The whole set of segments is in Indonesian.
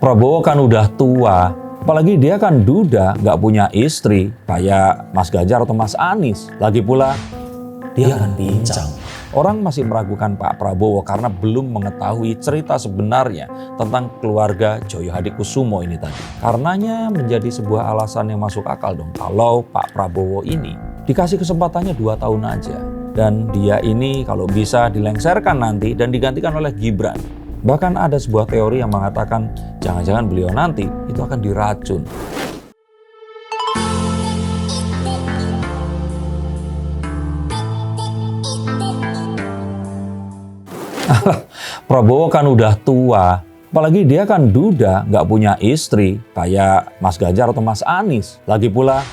Prabowo kan udah tua, apalagi dia kan duda, nggak punya istri kayak Mas Ganjar atau Mas Anies. Lagi pula dia kan pincang. Orang masih meragukan Pak Prabowo karena belum mengetahui cerita sebenarnya tentang keluarga Joyo Hadikusumo ini tadi. Karenanya menjadi sebuah alasan yang masuk akal dong kalau Pak Prabowo ini dikasih kesempatannya 2 tahun aja. Dan dia ini kalau bisa dilengserkan nanti dan digantikan oleh Gibran. Bahkan ada sebuah teori yang mengatakan jangan-jangan beliau nanti itu akan diracun. Prabowo kan udah tua, apalagi dia kan duda, nggak punya istri kayak Mas Ganjar atau Mas Anies. Lagi pula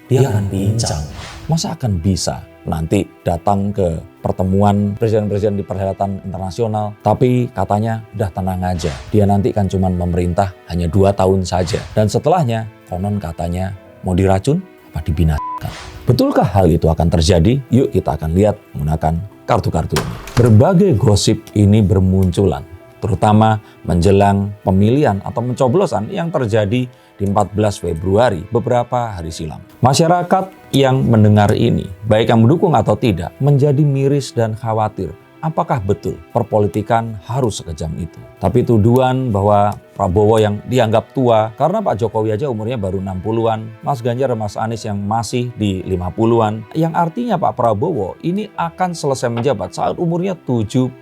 dia kan pincang. Masa akan bisa nanti datang ke pertemuan presiden-presiden di perhelatan internasional, tapi katanya udah tenang aja. Dia nanti kan cuma memerintah hanya 2 tahun saja. Dan setelahnya konon katanya mau diracun apa dibinasakan. Betulkah hal itu akan terjadi? Yuk kita akan lihat menggunakan kartu-kartu ini. Berbagai gosip ini bermunculan, terutama menjelang pemilihan atau pencoblosan yang terjadi di 14 Februari beberapa hari silam. Masyarakat yang mendengar ini, baik yang mendukung atau tidak, menjadi miris dan khawatir. Apakah betul perpolitikan harus sekejam itu? Tapi tuduhan bahwa Prabowo yang dianggap tua karena Pak Jokowi aja umurnya baru 60-an, Mas Ganjar dan Mas Anies yang masih di 50-an, yang artinya Pak Prabowo ini akan selesai menjabat saat umurnya 77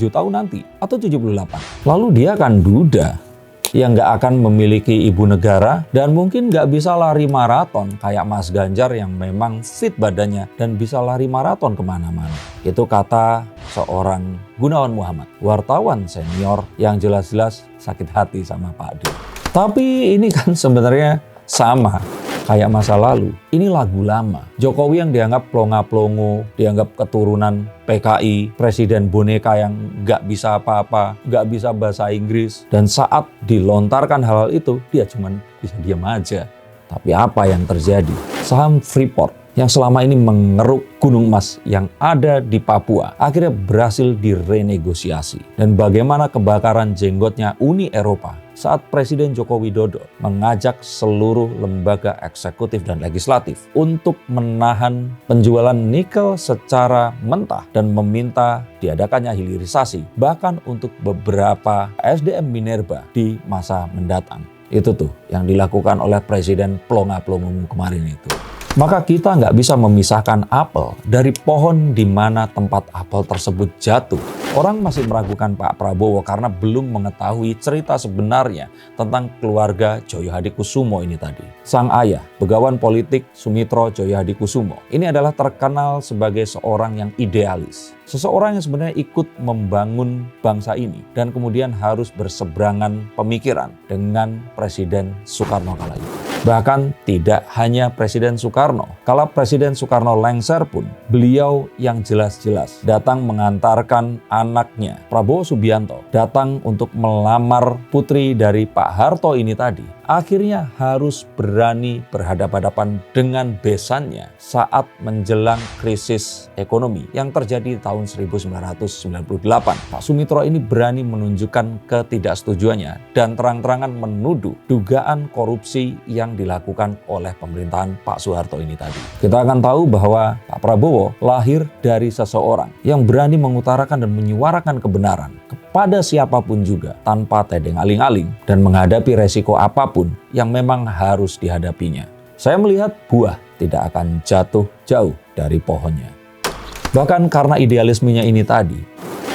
tahun nanti atau 78. Lalu dia akan duda yang nggak akan memiliki ibu negara dan mungkin nggak bisa lari maraton kayak Mas Ganjar yang memang fit badannya dan bisa lari maraton kemana-mana. Itu kata seorang Gunawan Muhammad, wartawan senior yang jelas-jelas sakit hati sama Pak D. Tapi ini kan sebenarnya sama kayak masa lalu. Ini lagu lama. Jokowi yang dianggap plonga-plongo, dianggap keturunan PKI, presiden boneka yang nggak bisa apa-apa, nggak bisa bahasa Inggris. Dan saat dilontarkan hal-hal itu, dia cuma bisa diam aja. Tapi apa yang terjadi? Saham Freeport yang selama ini mengeruk gunung emas yang ada di Papua akhirnya berhasil direnegosiasi. Dan bagaimana kebakaran jenggotnya Uni Eropa saat Presiden Joko Widodo mengajak seluruh lembaga eksekutif dan legislatif untuk menahan penjualan nikel secara mentah dan meminta diadakannya hilirisasi bahkan untuk beberapa SDM Minerba di masa mendatang. Itu tuh yang dilakukan oleh Presiden plonga-plongo kemarin itu. Maka kita nggak bisa memisahkan apel dari pohon di mana tempat apel tersebut jatuh. Orang masih meragukan Pak Prabowo karena belum mengetahui cerita sebenarnya tentang keluarga Joyo Hadikusumo ini tadi. Sang ayah, begawan politik Sumitro Joyo Hadikusumo, ini adalah terkenal sebagai seorang yang idealis. Seseorang yang sebenarnya ikut membangun bangsa ini dan kemudian harus berseberangan pemikiran dengan Presiden Soekarno kala itu. Bahkan tidak hanya Presiden Soekarno. Kala Presiden Soekarno lengser pun, beliau yang jelas-jelas datang mengantarkan anaknya Prabowo Subianto datang untuk melamar putri dari Pak Harto ini tadi. Akhirnya harus berani berhadapan-hadapan dengan besannya saat menjelang krisis ekonomi yang terjadi di tahun 1998. Pak Sumitro ini berani menunjukkan ketidaksetujuannya dan terang-terangan menuduh dugaan korupsi yang dilakukan oleh pemerintahan Pak Soeharto ini tadi. Kita akan tahu bahwa Pak Prabowo lahir dari seseorang yang berani mengutarakan dan menyuarakan kebenaran kepada siapapun juga tanpa tedeng aling-aling dan menghadapi resiko apapun yang memang harus dihadapinya. Saya melihat buah tidak akan jatuh jauh dari pohonnya. Bahkan karena idealismenya ini tadi,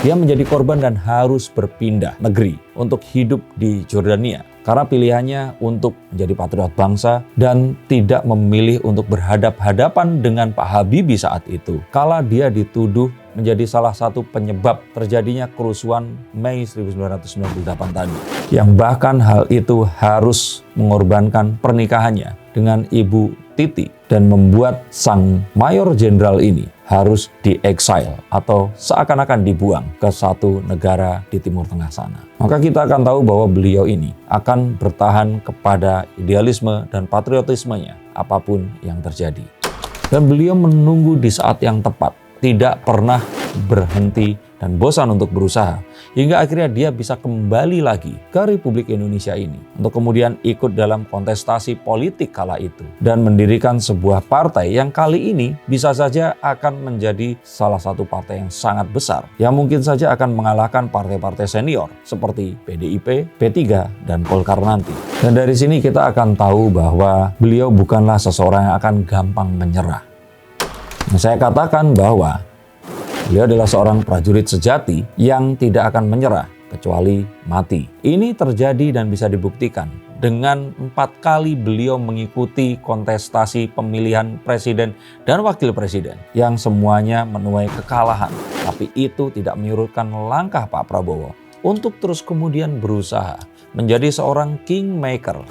dia menjadi korban dan harus berpindah negeri untuk hidup di Jordania. Karena pilihannya untuk menjadi patriot bangsa dan tidak memilih untuk berhadap-hadapan dengan Pak Habibie saat itu. Kala dia dituduh menjadi salah satu penyebab terjadinya kerusuhan Mei 1998 tadi. Yang bahkan hal itu harus mengorbankan pernikahannya dengan Ibu Titi dan membuat sang mayor jenderal ini harus di-exile atau seakan-akan dibuang ke satu negara di Timur Tengah sana. Maka kita akan tahu bahwa beliau ini akan bertahan kepada idealisme dan patriotismenya apapun yang terjadi. Dan beliau menunggu di saat yang tepat, tidak pernah berhenti dan bosan untuk berusaha, hingga akhirnya dia bisa kembali lagi ke Republik Indonesia ini untuk kemudian ikut dalam kontestasi politik kala itu dan mendirikan sebuah partai yang kali ini bisa saja akan menjadi salah satu partai yang sangat besar yang mungkin saja akan mengalahkan partai-partai senior seperti PDIP, P3, dan Golkar nanti. Dan dari sini kita akan tahu bahwa beliau bukanlah seseorang yang akan gampang menyerah. Saya katakan bahwa beliau adalah seorang prajurit sejati yang tidak akan menyerah kecuali mati. Ini terjadi dan bisa dibuktikan dengan 4 kali beliau mengikuti kontestasi pemilihan presiden dan wakil presiden yang semuanya menuai kekalahan. Tapi itu tidak menyurutkan langkah Pak Prabowo untuk terus kemudian berusaha menjadi seorang kingmaker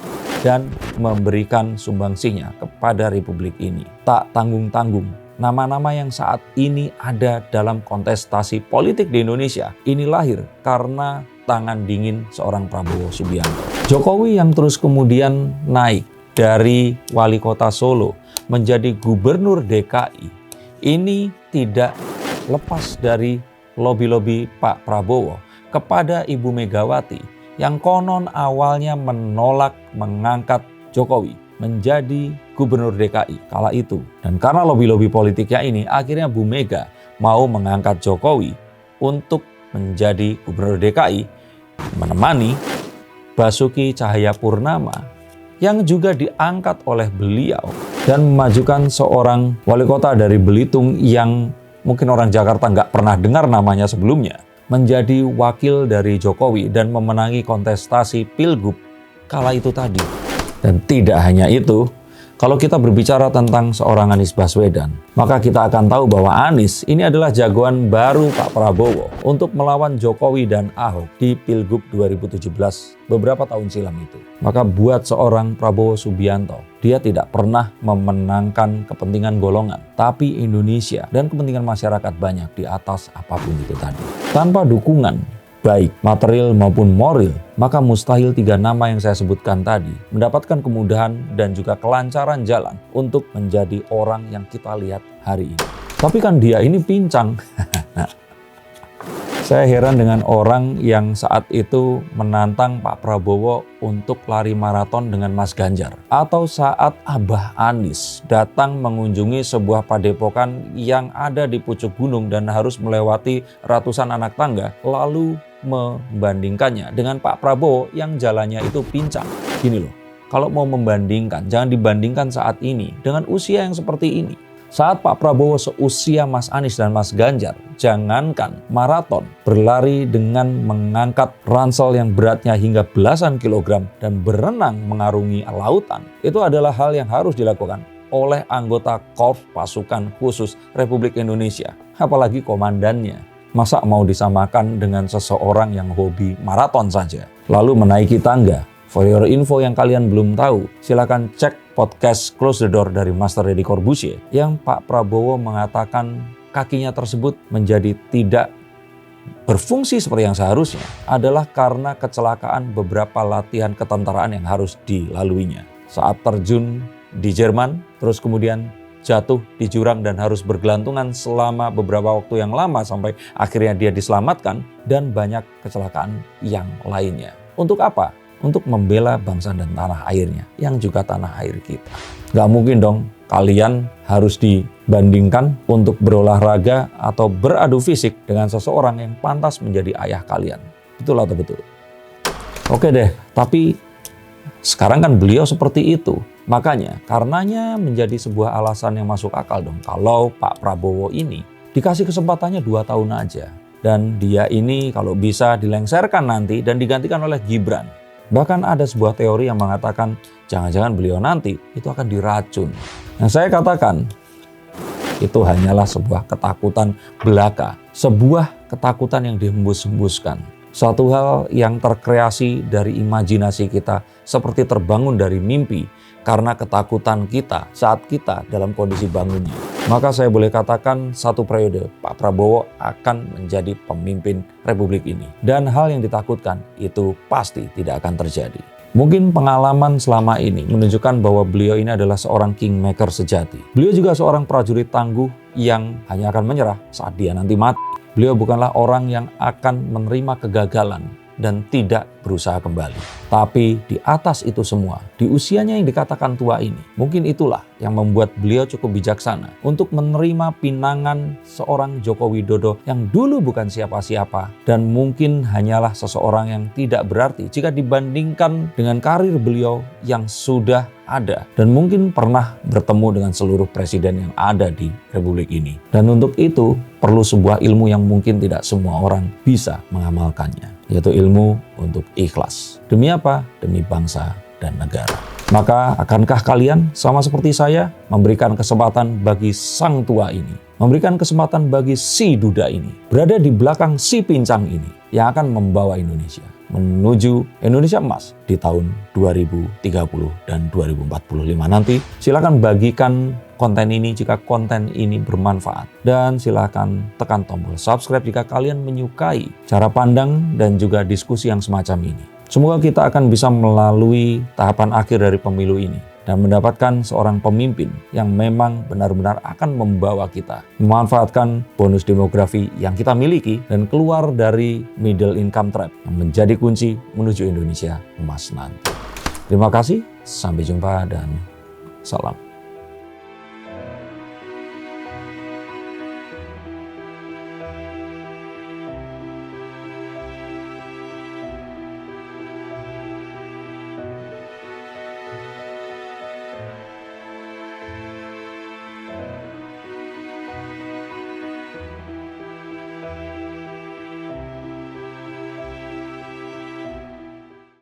dan memberikan sumbangsihnya kepada Republik ini. Tak tanggung-tanggung, nama-nama yang saat ini ada dalam kontestasi politik di Indonesia ini lahir karena tangan dingin seorang Prabowo Subianto. Jokowi yang terus kemudian naik dari wali kota Solo menjadi gubernur DKI ini tidak lepas dari lobi-lobi Pak Prabowo kepada Ibu Megawati yang konon awalnya menolak mengangkat Jokowi menjadi gubernur DKI kala itu. Dan karena lobi-lobi politiknya ini, akhirnya Bu Mega mau mengangkat Jokowi untuk menjadi gubernur DKI, menemani Basuki Cahayapurnama yang juga diangkat oleh beliau dan memajukan seorang wali kota dari Belitung yang mungkin orang Jakarta nggak pernah dengar namanya sebelumnya, menjadi wakil dari Jokowi dan memenangi kontestasi Pilgub kala itu tadi. Dan tidak hanya itu, kalau kita berbicara tentang seorang Anies Baswedan, maka kita akan tahu bahwa Anies ini adalah jagoan baru Pak Prabowo untuk melawan Jokowi dan Ahok di Pilgub 2017 beberapa tahun silam itu. Maka buat seorang Prabowo Subianto, dia tidak pernah memenangkan kepentingan golongan, tapi Indonesia dan kepentingan masyarakat banyak di atas apapun itu tadi. Tanpa dukungan baik material maupun moral, maka mustahil 3 nama yang saya sebutkan tadi mendapatkan kemudahan dan juga kelancaran jalan untuk menjadi orang yang kita lihat hari ini. Tapi kan dia ini pincang. Saya heran dengan orang yang saat itu menantang Pak Prabowo untuk lari maraton dengan Mas Ganjar. Atau saat Abah Anies datang mengunjungi sebuah padepokan yang ada di pucuk gunung dan harus melewati ratusan anak tangga, lalu membandingkannya dengan Pak Prabowo yang jalannya itu pincang. Gini loh, kalau mau membandingkan, jangan dibandingkan saat ini dengan usia yang seperti ini. Saat Pak Prabowo seusia Mas Anies dan Mas Ganjar, jangankan maraton, berlari dengan mengangkat ransel yang beratnya hingga belasan kilogram dan berenang mengarungi lautan, itu adalah hal yang harus dilakukan oleh anggota Korps Pasukan Khusus Republik Indonesia, apalagi komandannya. Masa mau disamakan dengan seseorang yang hobi maraton saja, lalu menaiki tangga? For your info yang kalian belum tahu, silakan cek podcast Close the Door dari Master Deddy Corbuzier yang Pak Prabowo mengatakan kakinya tersebut menjadi tidak berfungsi seperti yang seharusnya adalah karena kecelakaan beberapa latihan ketentaraan yang harus dilaluinya. Saat terjun di Jerman, terus kemudian jatuh di jurang dan harus bergelantungan selama beberapa waktu yang lama sampai akhirnya dia diselamatkan, dan banyak kecelakaan yang lainnya. Untuk apa? Untuk membela bangsa dan tanah airnya, yang juga tanah air kita. Gak mungkin dong kalian harus dibandingkan untuk berolahraga atau beradu fisik dengan seseorang yang pantas menjadi ayah kalian. Betul atau betul? Oke deh, tapi sekarang kan beliau seperti itu. Makanya karenanya menjadi sebuah alasan yang masuk akal dong kalau Pak Prabowo ini dikasih kesempatannya 2 tahun aja. Dan dia ini kalau bisa dilengserkan nanti dan digantikan oleh Gibran. Bahkan ada sebuah teori yang mengatakan jangan-jangan beliau nanti itu akan diracun. Nah, saya katakan itu hanyalah sebuah ketakutan belaka, sebuah ketakutan yang dihembus-hembuskan. Suatu hal yang terkreasi dari imajinasi kita seperti terbangun dari mimpi karena ketakutan kita saat kita dalam kondisi bangunnya. Maka saya boleh katakan 1 periode Pak Prabowo akan menjadi pemimpin Republik ini. Dan hal yang ditakutkan itu pasti tidak akan terjadi. Mungkin pengalaman selama ini menunjukkan bahwa beliau ini adalah seorang kingmaker sejati. Beliau juga seorang prajurit tangguh yang hanya akan menyerah saat dia nanti mati. Beliau bukanlah orang yang akan menerima kegagalan dan tidak berusaha kembali. Tapi di atas itu semua, di usianya yang dikatakan tua ini, mungkin itulah yang membuat beliau cukup bijaksana untuk menerima pinangan seorang Joko Widodo yang dulu bukan siapa-siapa dan mungkin hanyalah seseorang yang tidak berarti jika dibandingkan dengan karir beliau yang sudah ada dan mungkin pernah bertemu dengan seluruh presiden yang ada di Republik ini. Dan untuk itu perlu sebuah ilmu yang mungkin tidak semua orang bisa mengamalkannya, yaitu ilmu untuk ikhlas. Demi apa? Demi bangsa dan negara. Maka akankah kalian sama seperti saya memberikan kesempatan bagi sang tua ini, memberikan kesempatan bagi si duda ini, berada di belakang si pincang ini yang akan membawa Indonesia menuju Indonesia emas di tahun 2030 dan 2045 nanti? Silakan bagikan konten ini jika konten ini bermanfaat. Dan silakan tekan tombol subscribe jika kalian menyukai cara pandang dan juga diskusi yang semacam ini. Semoga kita akan bisa melalui tahapan akhir dari pemilu ini dan mendapatkan seorang pemimpin yang memang benar-benar akan membawa kita memanfaatkan bonus demografi yang kita miliki dan keluar dari middle income trap yang menjadi kunci menuju Indonesia emas nanti. Terima kasih, sampai jumpa dan salam.